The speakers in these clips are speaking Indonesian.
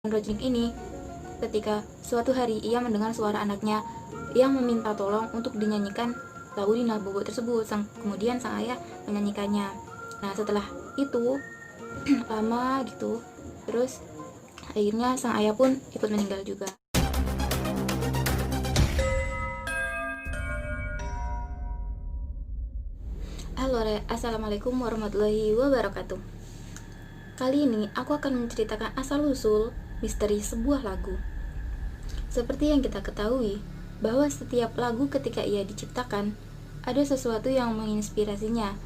Rojnik ini ketika suatu hari ia mendengar suara anaknya yang meminta tolong untuk dinyanyikan lagu Nina Bobo tersebut. Kemudian sang ayah menyanyikannya. Nah setelah itu lama gitu, terus akhirnya sang ayah pun ikut meninggal juga. Halo assalamualaikum warahmatullahi wabarakatuh. Kali ini aku akan menceritakan asal-usul misteri sebuah lagu. Seperti yang kita ketahui, bahwa setiap lagu ketika ia diciptakan, ada sesuatu yang menginspirasinya.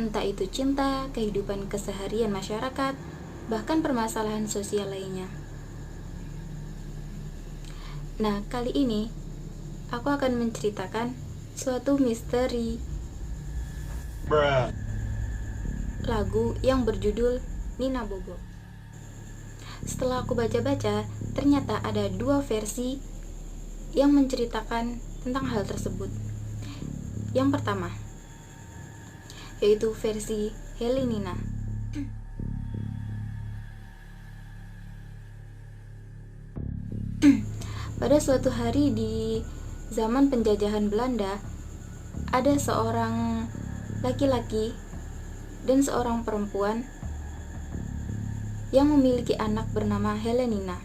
Entah itu cinta, kehidupan keseharian masyarakat, bahkan permasalahan sosial lainnya. Nah, kali ini aku akan menceritakan suatu misteri lagu yang berjudul Nina Bobo. Setelah aku baca-baca, ternyata ada dua versi yang menceritakan tentang hal tersebut. Yang pertama, yaitu versi Helenina. Pada suatu hari di zaman penjajahan Belanda, ada seorang laki-laki dan seorang perempuan yang memiliki anak bernama Helenina.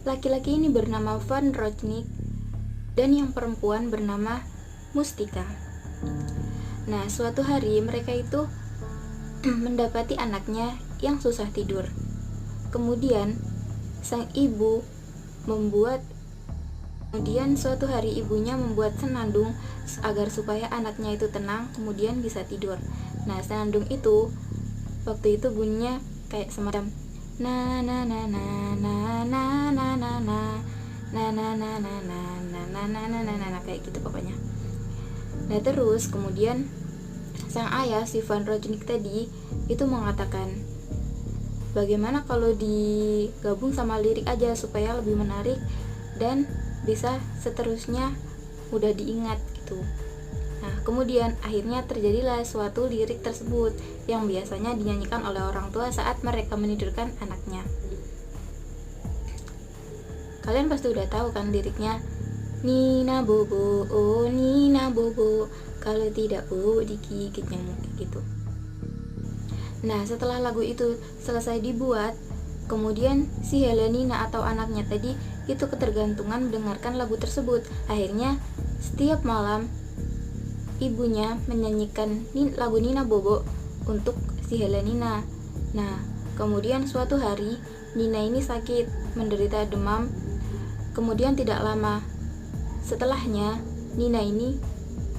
Laki-laki ini bernama Van Rojnik dan yang perempuan bernama Mustika. Nah, suatu hari mereka itu mendapati anaknya yang susah tidur. Kemudian sang ibu suatu hari ibunya membuat senandung agar supaya anaknya itu tenang kemudian bisa tidur. Nah, senandung itu waktu itu bunyinya kayak semacam na na na na na na na na na na na na na na na na na kayak gitu pokoknya. Nah, terus kemudian sang ayah si Van Rojnik tadi itu mengatakan, bagaimana kalau digabung sama lirik aja supaya lebih menarik dan bisa seterusnya mudah diingat gitu. Nah, kemudian akhirnya terjadilah suatu lirik tersebut yang biasanya dinyanyikan oleh orang tua saat mereka menidurkan anaknya. Kalian pasti udah tahu kan liriknya, Nina Bobo, oh Nina Bobo, kalau tidak bobo digigit nyamuk gitu. Nah, setelah lagu itu selesai dibuat, kemudian si Helenina atau anaknya tadi itu ketergantungan mendengarkan lagu tersebut. Akhirnya setiap malam ibunya menyanyikan lagu Nina Bobo untuk si Helenina. Nah, kemudian suatu hari Nina ini sakit, menderita demam. Kemudian tidak lama setelahnya Nina ini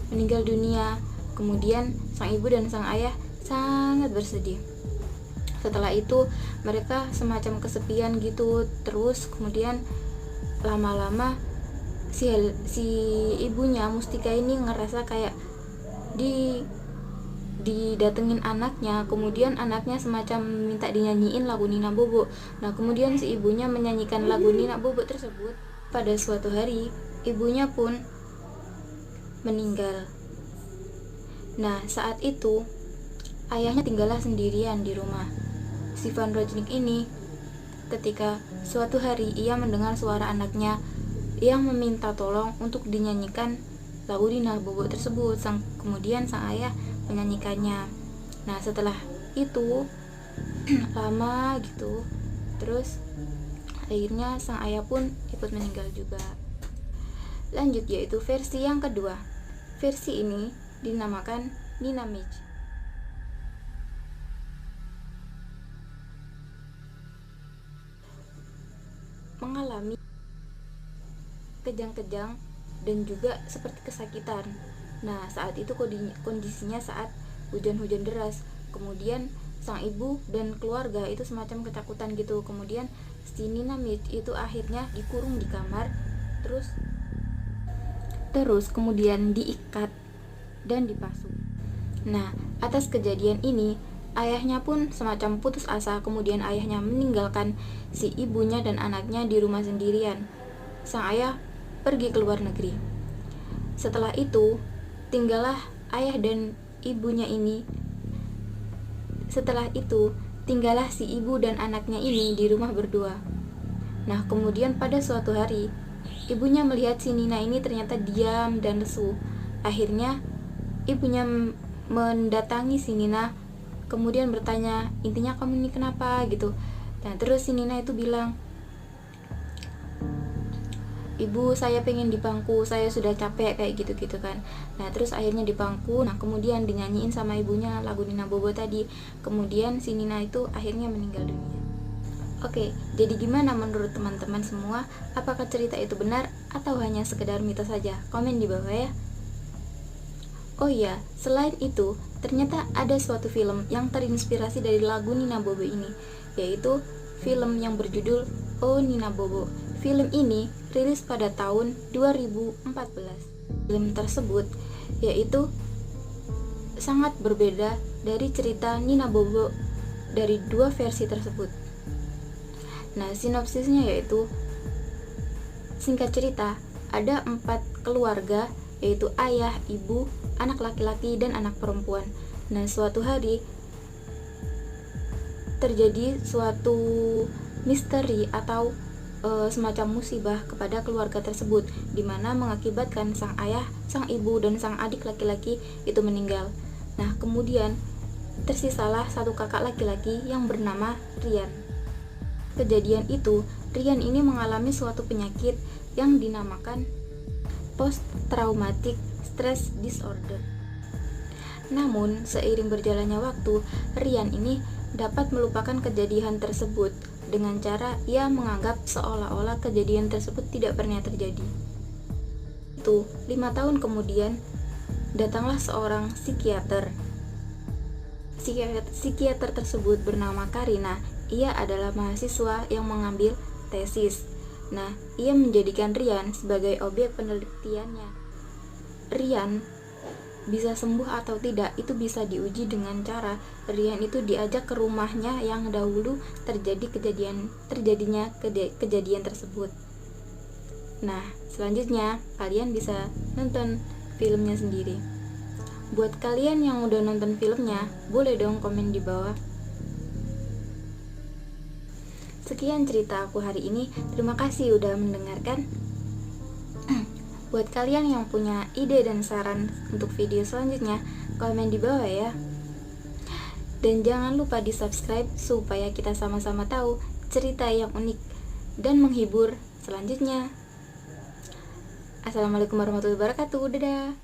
meninggal dunia. Kemudian sang ibu dan sang ayah sangat bersedih. Setelah itu mereka semacam kesepian gitu. Terus kemudian lama-lama si ibunya Mustika ini ngerasa kayak didatengin anaknya. Kemudian anaknya semacam minta dinyanyiin lagu Nina Bobo. Nah, kemudian si ibunya menyanyikan lagu Nina Bobo tersebut. Pada suatu hari ibunya pun meninggal. Nah, saat itu ayahnya tinggallah sendirian di rumah. Si Van Rojnik ini ketika suatu hari ia mendengar suara anaknya yang meminta tolong untuk dinyanyikan lagu Nina Bobo tersebut. Kemudian sang ayah menyanyikannya. Nah, setelah itu lama gitu, terus akhirnya sang ayah pun ikut meninggal juga. Lanjut, yaitu versi yang kedua. Versi ini dinamakan Nina Mitch. Mengalami kejang-kejang dan juga seperti kesakitan. Nah, saat itu kondisinya saat hujan-hujan deras. Kemudian sang ibu dan keluarga itu semacam ketakutan gitu. Kemudian si Nina Mitch itu akhirnya dikurung di kamar, terus kemudian diikat dan dipasung. Nah, atas kejadian ini ayahnya pun semacam putus asa. Kemudian ayahnya meninggalkan si ibunya dan anaknya di rumah sendirian. Sang ayah pergi ke luar negeri. Setelah itu tinggallah ayah dan ibunya ini. Setelah itu tinggallah si ibu dan anaknya ini di rumah berdua. Nah, kemudian pada suatu hari, ibunya melihat si Nina ini ternyata diam dan lesu. Akhirnya, ibunya mendatangi si Nina, kemudian bertanya, intinya kamu ini kenapa gitu. Nah, terus si Nina itu bilang, ibu, saya pengen di bangku, saya sudah capek, kayak gitu-gitu kan. Nah, terus akhirnya di bangku, nah kemudian dinyanyiin sama ibunya lagu Nina Bobo tadi. Kemudian si Nina itu akhirnya meninggal dunia. Oke, jadi gimana menurut teman-teman semua? Apakah cerita itu benar atau hanya sekedar mitos saja? Komen di bawah ya. Oh iya, selain itu, ternyata ada suatu film yang terinspirasi dari lagu Nina Bobo ini, yaitu film yang berjudul Oh Nina Bobo. Film ini rilis pada tahun 2014. Film tersebut yaitu sangat berbeda dari cerita Nina Bobo dari dua versi tersebut. Nah, sinopsisnya yaitu, singkat cerita, ada 4 keluarga, yaitu ayah, ibu, anak laki-laki, dan anak perempuan. Nah, suatu hari terjadi suatu misteri atau semacam musibah kepada keluarga tersebut, di mana mengakibatkan sang ayah, sang ibu, dan sang adik laki-laki itu meninggal. Nah, kemudian tersisalah satu kakak laki-laki yang bernama Rian. Kejadian itu, Rian ini mengalami suatu penyakit yang dinamakan post-traumatic stress disorder. Namun, seiring berjalannya waktu, Rian ini dapat melupakan kejadian tersebut dengan cara ia menganggap seolah-olah kejadian tersebut tidak pernah terjadi. Itu, 5 tahun kemudian, datanglah seorang psikiater. Psikiater tersebut bernama Karina. Ia adalah mahasiswa yang mengambil tesis. Nah, ia menjadikan Rian sebagai objek penelitiannya. Rian bisa sembuh atau tidak itu bisa diuji dengan cara Rian itu diajak ke rumahnya yang dahulu terjadinya kejadian tersebut. Nah, selanjutnya kalian bisa nonton filmnya sendiri. Buat kalian yang udah nonton filmnya, boleh dong komen di bawah. Sekian cerita aku hari ini. Terima kasih udah mendengarkan. Buat kalian yang punya ide dan saran untuk video selanjutnya, komen di bawah ya. Dan jangan lupa di subscribe supaya kita sama-sama tahu cerita yang unik dan menghibur selanjutnya. Assalamualaikum warahmatullahi wabarakatuh. Dadah.